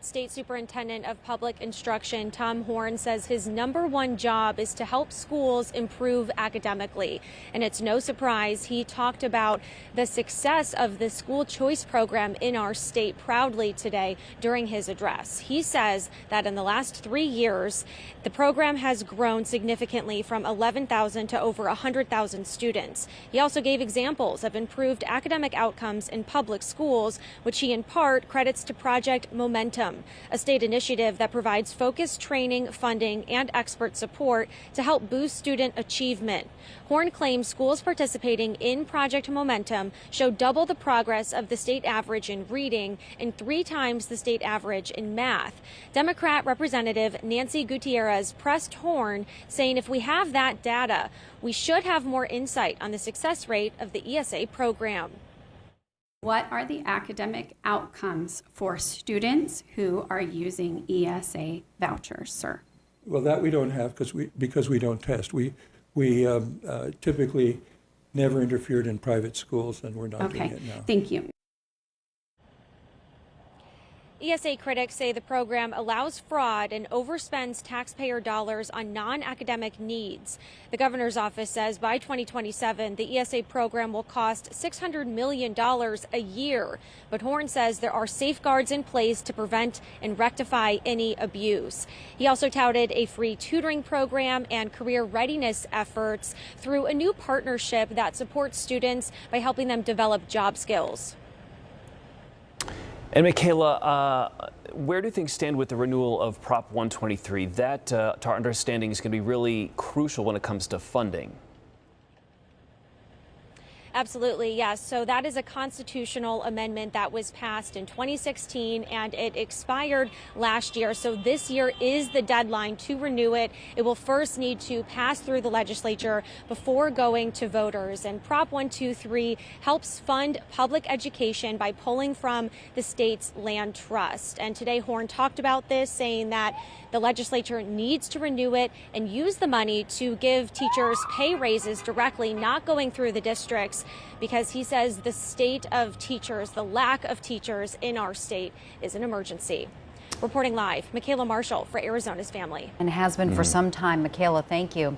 State Superintendent of Public Instruction Tom Horne says his #1 job is to help schools improve academically. And it's no surprise he talked about the success of the school choice program in our state proudly today during his address. He says that in the last 3 years, the program has grown significantly from 11,000 to over 100,000 students. He also gave examples of improved academic outcomes in public schools, which he in part credits to Project Momentum, a state initiative that provides focused training, funding, and expert support to help boost student achievement. Horne claims schools participating in Project Momentum show double the progress of the state average in reading and 3 times the state average in math. Democrat Representative Nancy Gutierrez pressed Horne, saying if we have that data, we should have more insight on the success rate of the ESA program. What are the academic outcomes for students who are using ESA vouchers, sir? Well, that we don't have because we don't test. We typically never interfered in private schools, and we're not doing it now. Thank you. ESA critics say the program allows fraud and overspends taxpayer dollars on non-academic needs. The governor's office says by 2027, the ESA program will cost $600 million a year. But Horne says there are safeguards in place to prevent and rectify any abuse. He also touted a free tutoring program and career readiness efforts through a new partnership that supports students by helping them develop job skills. And Michaela, where do things stand with the renewal of Prop 123? That, to our understanding, is going to be really crucial when it comes to funding. Absolutely, yes. So that is a constitutional amendment that was passed in 2016 and it expired last year. So this year is the deadline to renew it. It will first need to pass through the legislature before going to voters. And Prop 123 helps fund public education by pulling from the state's land trust. And today Horne talked about this, saying that the legislature needs to renew it and use the money to give teachers pay raises directly, not going through the districts, because he says the state of teachers, the lack of teachers in our state is an emergency. Reporting live, Michaela Marshall for Arizona's Family. And has been for some time. Michaela, thank you.